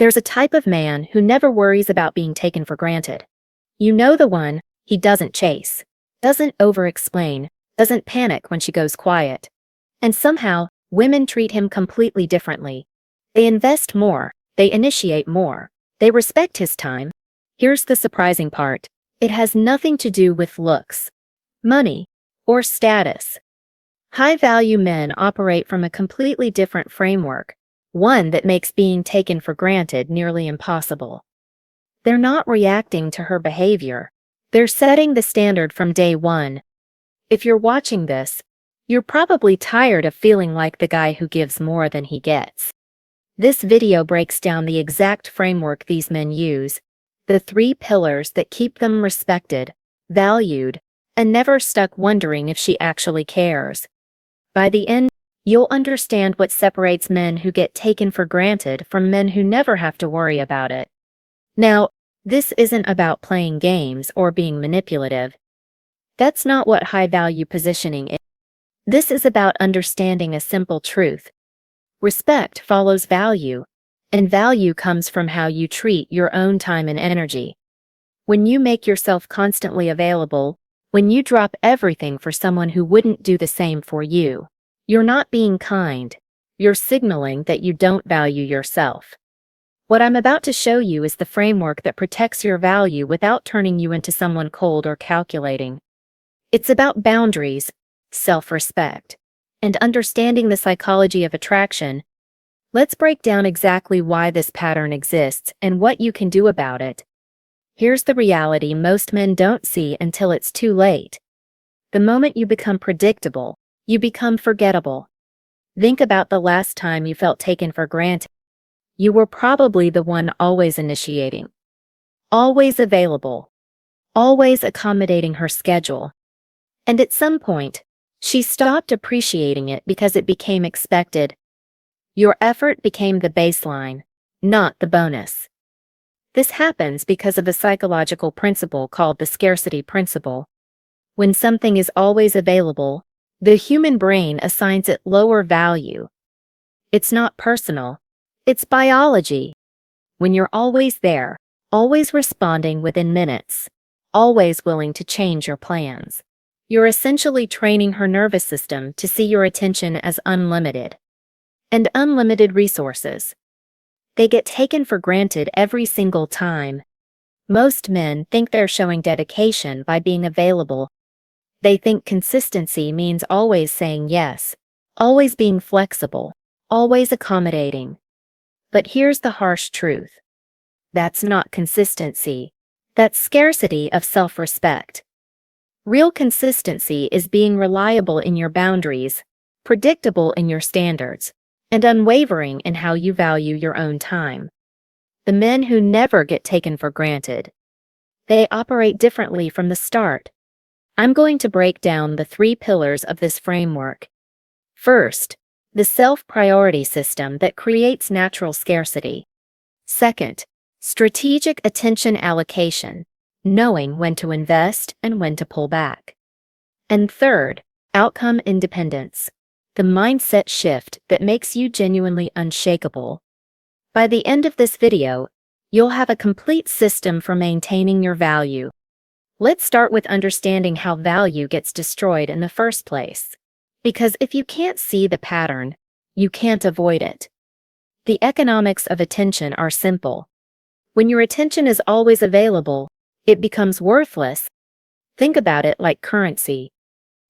There's a type of man who never worries about being taken for granted. You know the one. He doesn't chase, doesn't over-explain, doesn't panic when she goes quiet. And somehow, women treat him completely differently. They invest more, they initiate more, they respect his time. Here's the surprising part. It has nothing to do with looks, money, or status. High-value men operate from a completely different framework, one that makes being taken for granted nearly impossible. They're not reacting to her behavior. They're setting the standard from day one. If you're watching this, you're probably tired of feeling like the guy who gives more than he gets. This video breaks down the exact framework these men use, the 3 pillars that keep them respected, valued, and never stuck wondering if she actually cares. By the end, you'll understand what separates men who get taken for granted from men who never have to worry about it. Now, this isn't about playing games or being manipulative. That's not what high-value positioning is. This is about understanding a simple truth. Respect follows value, and value comes from how you treat your own time and energy. When you make yourself constantly available, when you drop everything for someone who wouldn't do the same for you, you're not being kind. You're signaling that you don't value yourself. What I'm about to show you is the framework that protects your value without turning you into someone cold or calculating. It's about boundaries, self-respect, and understanding the psychology of attraction. Let's break down exactly why this pattern exists and what you can do about it. Here's the reality most men don't see until it's too late. The moment you become predictable, you become forgettable. Think about the last time you felt taken for granted. You were probably the one always initiating, always available, always accommodating her schedule. And at some point, she stopped appreciating it because it became expected. Your effort became the baseline, not the bonus. This happens because of a psychological principle called the scarcity principle. When something is always available, the human brain assigns it lower value. It's not personal. It's biology. When you're always there, always responding within minutes, always willing to change your plans, you're essentially training her nervous system to see your attention as unlimited. And unlimited resources. They get taken for granted every single time. Most men think they're showing dedication by being available. They think consistency means always saying yes, always being flexible, always accommodating. But here's the harsh truth. That's not consistency. That's scarcity of self-respect. Real consistency is being reliable in your boundaries, predictable in your standards, and unwavering in how you value your own time. The men who never get taken for granted. They operate differently from the start. I'm going to break down the 3 pillars of this framework. First, the self-priority system that creates natural scarcity. Second, strategic attention allocation, knowing when to invest and when to pull back. And third, outcome independence, the mindset shift that makes you genuinely unshakable. By the end of this video, you'll have a complete system for maintaining your value. Let's start with understanding how value gets destroyed in the first place. Because if you can't see the pattern, you can't avoid it. The economics of attention are simple. When your attention is always available, it becomes worthless. Think about it like currency.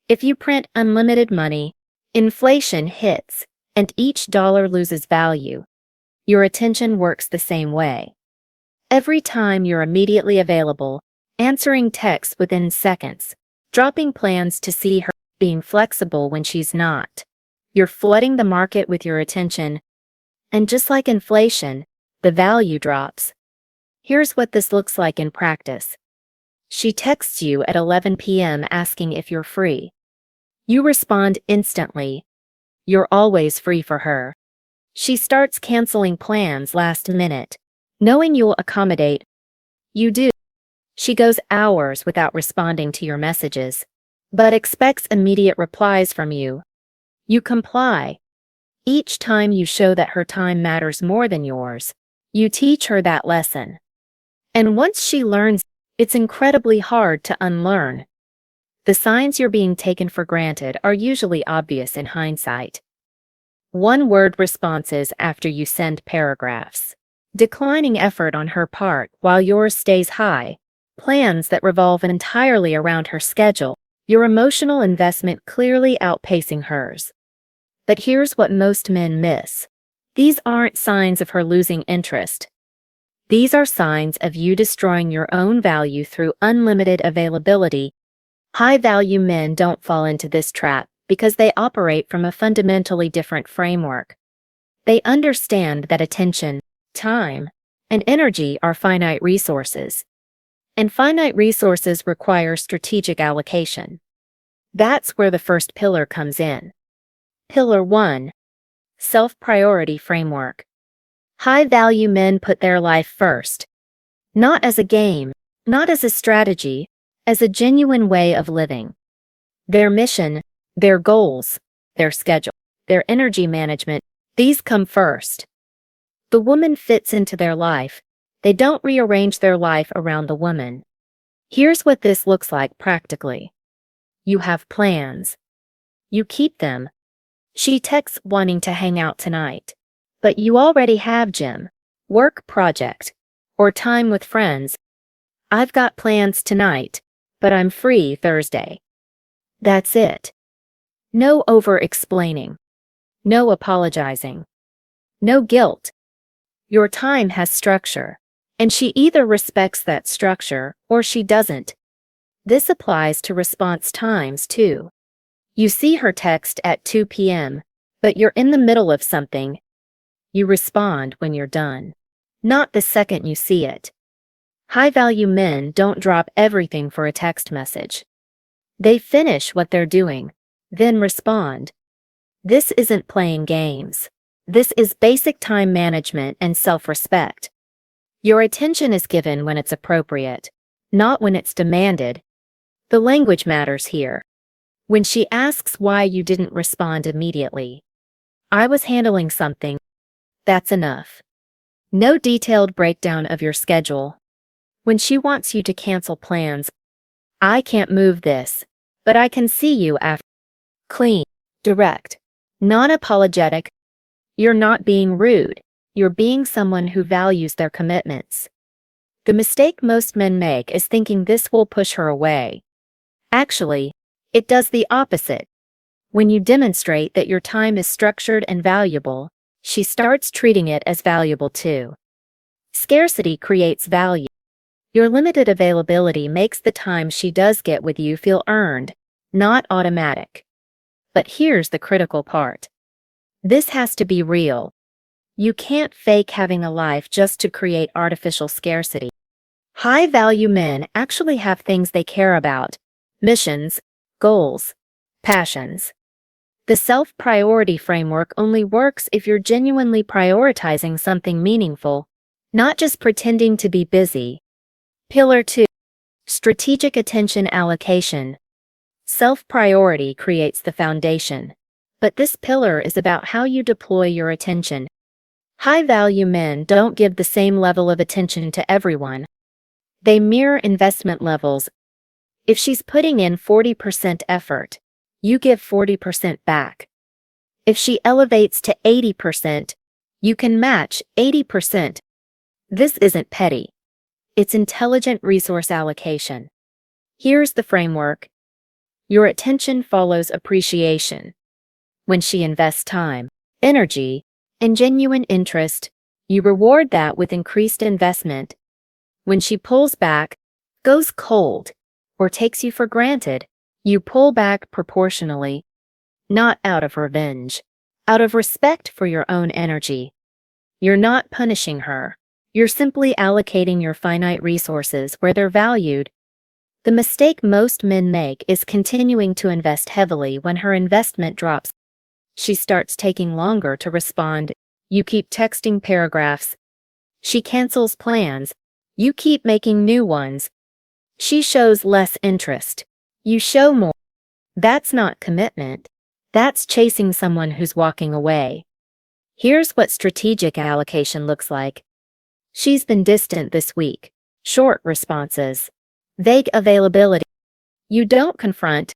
If you print unlimited money, inflation hits, and each dollar loses value. Your attention works the same way. Every time you're immediately available, answering texts within seconds, dropping plans to see her, being flexible when she's not, you're flooding the market with your attention. And just like inflation, the value drops. Here's what this looks like in practice. She texts you at 11 p.m. asking if you're free. You respond instantly. You're always free for her. She starts canceling plans last minute, knowing you'll accommodate. You do. She goes hours without responding to your messages, but expects immediate replies from you. You comply. Each time you show that her time matters more than yours, You teach her that lesson. And once she learns, it's incredibly hard to unlearn. The signs you're being taken for granted are usually obvious in hindsight. One-word responses after you send paragraphs. Declining effort on her part while yours stays high. Plans that revolve entirely around her schedule. Your emotional investment clearly outpacing hers. But here's what most men miss. These aren't signs of her losing interest. These are signs of you destroying your own value through unlimited availability. High-value men don't fall into this trap because they operate from a fundamentally different framework. They understand that attention, time, and energy are finite resources. And finite resources require strategic allocation. That's where the first pillar comes in. Pillar 1. Self-priority framework. High-value men put their life first. Not as a game, not as a strategy, as a genuine way of living. Their mission, their goals, their schedule, their energy management, these come first. The woman fits into their life. They don't rearrange their life around the woman. Here's what this looks like practically. You have plans. You keep them. She texts wanting to hang out tonight. But you already have gym, work project, or time with friends. I've got plans tonight, but I'm free Thursday. That's it. No over-explaining. No apologizing. No guilt. Your time has structure, and she either respects that structure or she doesn't. This applies to response times too. You see her text at 2 p.m., but you're in the middle of something. You respond when you're done, not the second you see it. High-value men don't drop everything for a text message. They finish what they're doing, then respond. This isn't playing games. This is basic time management and self-respect. Your attention is given when it's appropriate, not when it's demanded. The language matters here. When she asks why you didn't respond immediately, I was handling something. That's enough. No detailed breakdown of your schedule. When she wants you to cancel plans, I can't move this, but I can see you after. Clean, direct, non-apologetic. You're not being rude. You're being someone who values their commitments. The mistake most men make is thinking this will push her away. Actually, it does the opposite. When you demonstrate that your time is structured and valuable, she starts treating it as valuable too. Scarcity creates value. Your limited availability makes the time she does get with you feel earned, not automatic. But here's the critical part. This has to be real. You can't fake having a life just to create artificial scarcity. High-value men actually have things they care about, missions, goals, passions. The self-priority framework only works if you're genuinely prioritizing something meaningful, not just pretending to be busy. Pillar 2. Strategic attention allocation. Self-priority creates the foundation, but this pillar is about how you deploy your attention. High-value men don't give the same level of attention to everyone. They mirror investment levels. If she's putting in 40% effort, you give 40% back. If she elevates to 80%, you can match 80%. This isn't petty. It's intelligent resource allocation. Here's the framework. Your attention follows appreciation. When she invests time, energy, and genuine interest, you reward that with increased investment. When she pulls back, goes cold, or takes you for granted, you pull back proportionally. Not out of revenge, out of respect for your own energy. You're not punishing her. You're simply allocating your finite resources where they're valued. The mistake most men make is continuing to invest heavily when her investment drops. She starts taking longer to respond. You keep texting paragraphs. She cancels plans. You keep making new ones. She shows less interest. You show more. That's not commitment. That's chasing someone who's walking away. Here's what strategic allocation looks like. She's been distant this week. Short responses. Vague availability. You don't confront.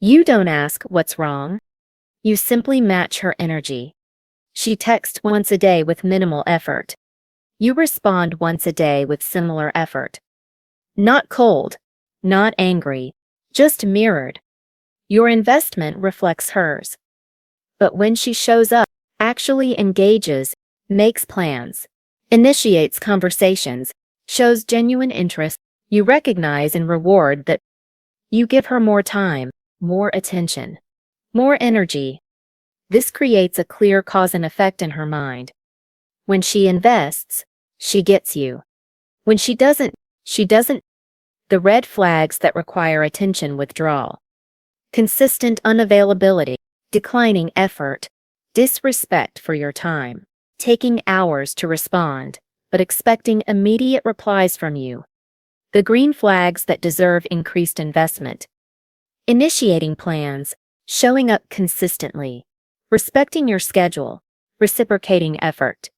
You don't ask what's wrong. You simply match her energy. She texts once a day with minimal effort. You respond once a day with similar effort. Not cold, not angry, just mirrored. Your investment reflects hers. But when she shows up, actually engages, makes plans, initiates conversations, shows genuine interest, you recognize and reward that. You give her more time, more attention, more energy. This creates a clear cause and effect in her mind. When she invests, she gets you. When she doesn't, she doesn't. The red flags that require attention: withdrawal, consistent unavailability, declining effort, disrespect for your time, taking hours to respond, but expecting immediate replies from you. The green flags that deserve increased investment: initiating plans, showing up consistently, respecting your schedule, reciprocating effort.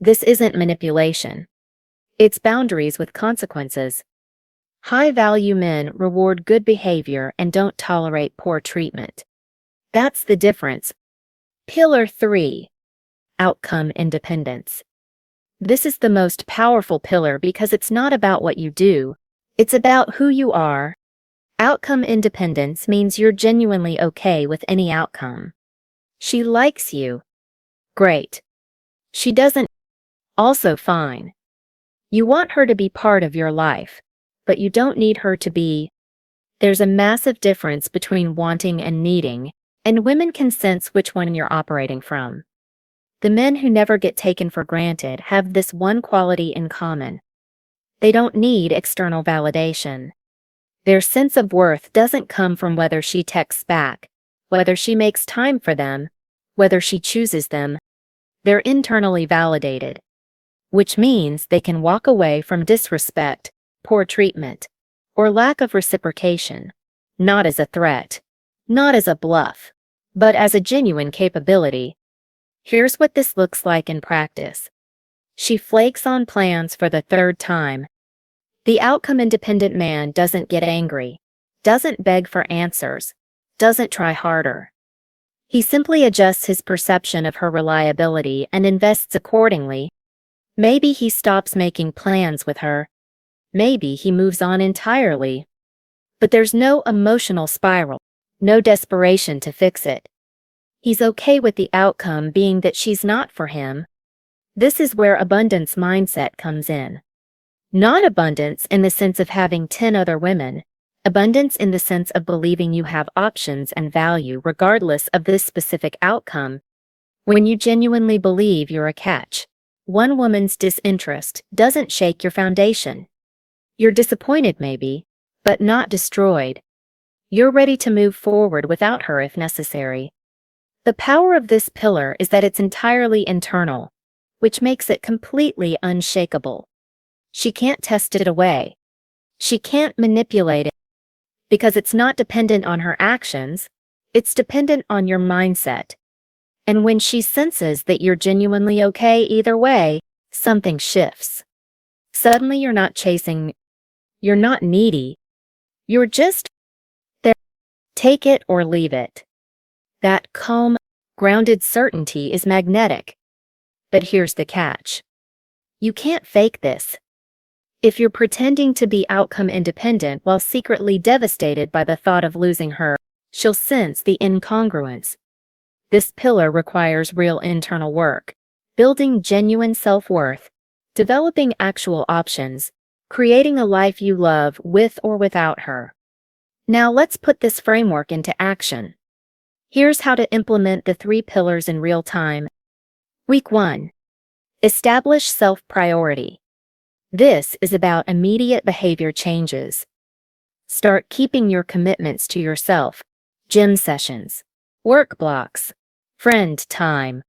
This isn't manipulation. It's boundaries with consequences. High-value men reward good behavior and don't tolerate poor treatment. That's the difference. Pillar 3. Outcome independence. This is the most powerful pillar because it's not about what you do, it's about who you are. Outcome independence means you're genuinely okay with any outcome. She likes you. Great. She doesn't. Also fine. You want her to be part of your life, but you don't need her to be. There's a massive difference between wanting and needing, and women can sense which one you're operating from. The men who never get taken for granted have this one quality in common. They don't need external validation. Their sense of worth doesn't come from whether she texts back, whether she makes time for them, whether she chooses them. They're internally validated, which means they can walk away from disrespect, poor treatment, or lack of reciprocation, not as a threat, not as a bluff, but as a genuine capability. Here's what this looks like in practice. She flakes on plans for the third time. The outcome-independent man doesn't get angry, doesn't beg for answers, doesn't try harder. He simply adjusts his perception of her reliability and invests accordingly. Maybe he stops making plans with her. Maybe he moves on entirely. But there's no emotional spiral, no desperation to fix it. He's okay with the outcome being that she's not for him. This is where abundance mindset comes in. Not abundance in the sense of having 10 other women, abundance in the sense of believing you have options and value regardless of this specific outcome. When you genuinely believe you're a catch, one woman's disinterest doesn't shake your foundation. You're disappointed maybe, but not destroyed. You're ready to move forward without her if necessary. The power of this pillar is that it's entirely internal, which makes it completely unshakable. She can't test it away. She can't manipulate it because it's not dependent on her actions, it's dependent on your mindset. And when she senses that you're genuinely okay either way, something shifts. Suddenly you're not chasing, you're not needy, you're just there. Take it or leave it. That calm, grounded certainty is magnetic. But here's the catch. You can't fake this. If you're pretending to be outcome independent while secretly devastated by the thought of losing her, she'll sense the incongruence. This pillar requires real internal work, building genuine self-worth, developing actual options, creating a life you love with or without her. Now let's put this framework into action. Here's how to implement the 3 pillars in real time. Week 1. Establish self-priority. This is about immediate behavior changes. Start keeping your commitments to yourself, gym sessions, work blocks, friend time.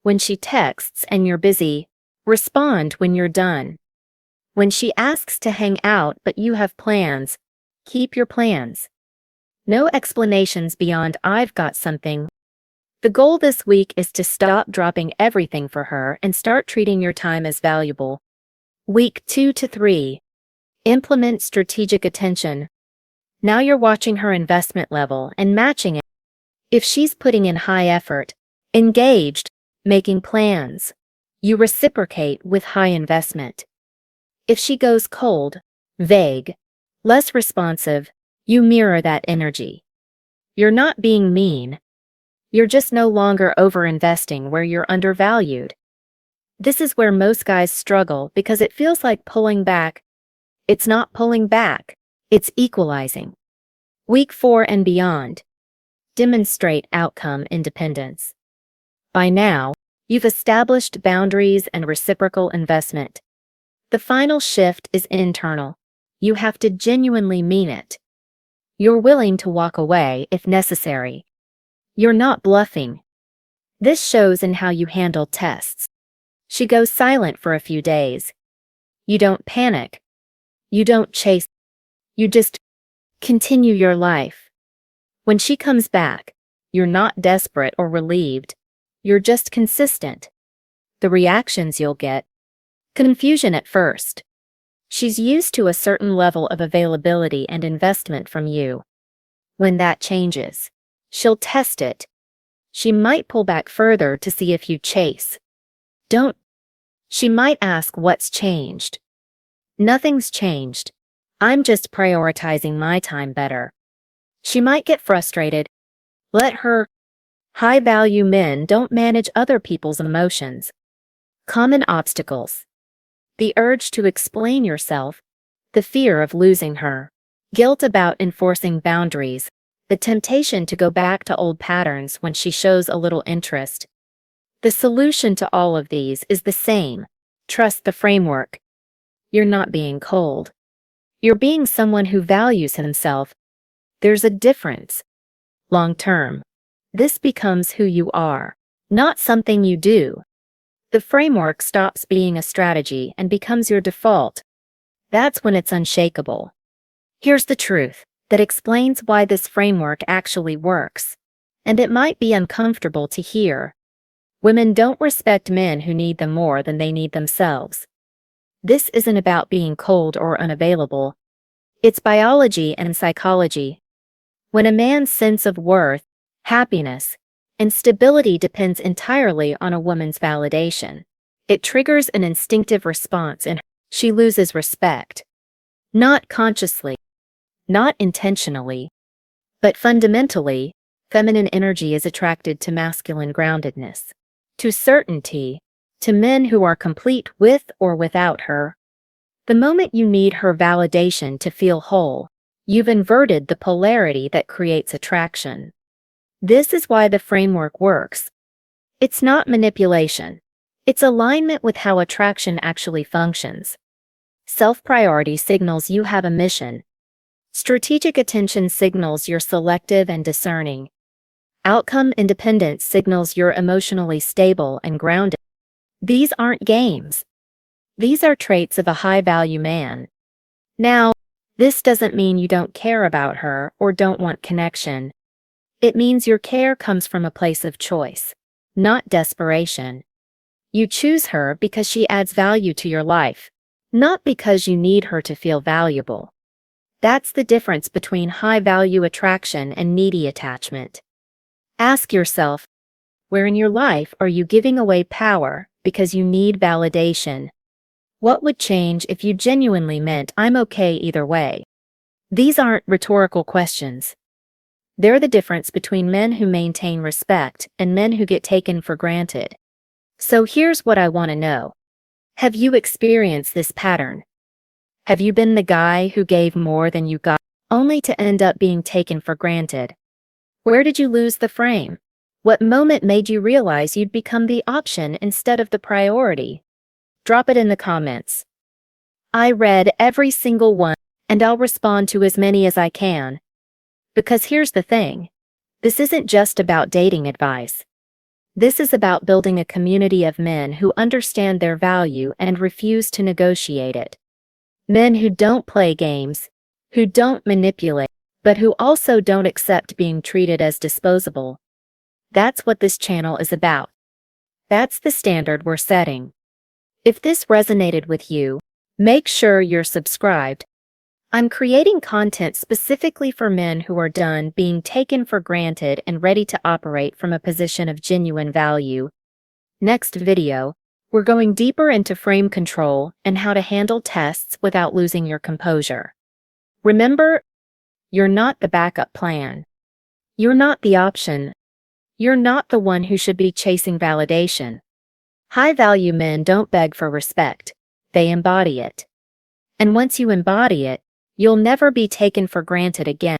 When she texts and you're busy, respond when you're done. When she asks to hang out but you have plans, keep your plans. No explanations beyond "I've got something." The goal this week is to stop dropping everything for her and start treating your time as valuable, Week 2 to 3. Implement strategic attention. Now you're watching her investment level and matching it. If she's putting in high effort, engaged, making plans, you reciprocate with high investment. If she goes cold, vague, less responsive, you mirror that energy. You're not being mean. You're just no longer over-investing where you're undervalued. This is where most guys struggle because it feels like pulling back. It's not pulling back, it's equalizing. Week 4 and beyond. Demonstrate outcome independence. By now, you've established boundaries and reciprocal investment. The final shift is internal. You have to genuinely mean it. You're willing to walk away if necessary. You're not bluffing. This shows in how you handle tests. She goes silent for a few days. You don't panic. You don't chase. You just continue your life. When she comes back, you're not desperate or relieved. You're just consistent. The reactions you'll get: confusion at first. She's used to a certain level of availability and investment from you. When that changes, she'll test it. She might pull back further to see if you chase. Don't. She might ask what's changed. Nothing's changed. I'm just prioritizing my time better. She might get frustrated. Let her. High-value men don't manage other people's emotions. Common obstacles: the urge to explain yourself, the fear of losing her, guilt about enforcing boundaries, the temptation to go back to old patterns when she shows a little interest. The solution to all of these is the same: trust the framework. You're not being cold. You're being someone who values himself. There's a difference. Long term, this becomes who you are, not something you do. The framework stops being a strategy and becomes your default. That's when it's unshakable. Here's the truth that explains why this framework actually works. And it might be uncomfortable to hear. Women don't respect men who need them more than they need themselves. This isn't about being cold or unavailable. It's biology and psychology. When a man's sense of worth, happiness, and stability depends entirely on a woman's validation, it triggers an instinctive response in her. She loses respect. Not consciously, not intentionally, but fundamentally, feminine energy is attracted to masculine groundedness, to certainty, to men who are complete with or without her. The moment you need her validation to feel whole, you've inverted the polarity that creates attraction. This is why the framework works. It's not manipulation. It's alignment with how attraction actually functions. Self-priority signals you have a mission. Strategic attention signals you're selective and discerning. Outcome independence signals you're emotionally stable and grounded. These aren't games. These are traits of a high-value man. Now, this doesn't mean you don't care about her or don't want connection. It means your care comes from a place of choice, not desperation. You choose her because she adds value to your life, not because you need her to feel valuable. That's the difference between high-value attraction and needy attachment. Ask yourself, where in your life are you giving away power because you need validation? What would change if you genuinely meant "I'm okay either way"? These aren't rhetorical questions. They're the difference between men who maintain respect and men who get taken for granted. So here's what I want to know. Have you experienced this pattern? Have you been the guy who gave more than you got, only to end up being taken for granted? Where did you lose the frame? What moment made you realize you'd become the option instead of the priority? Drop it in the comments. I read every single one, and I'll respond to as many as I can. Because here's the thing. This isn't just about dating advice. This is about building a community of men who understand their value and refuse to negotiate it. Men who don't play games, who don't manipulate, but who also don't accept being treated as disposable. That's what this channel is about. That's the standard we're setting. If this resonated with you, Make sure you're subscribed. I'm creating content specifically for men who are done being taken for granted and ready to operate from a position of genuine value. Next video, we're going deeper into frame control and how to handle tests without losing your composure. Remember, you're not the backup plan. You're not the option. You're not the one who should be chasing validation. High-value men don't beg for respect. They embody it. And once you embody it, you'll never be taken for granted again.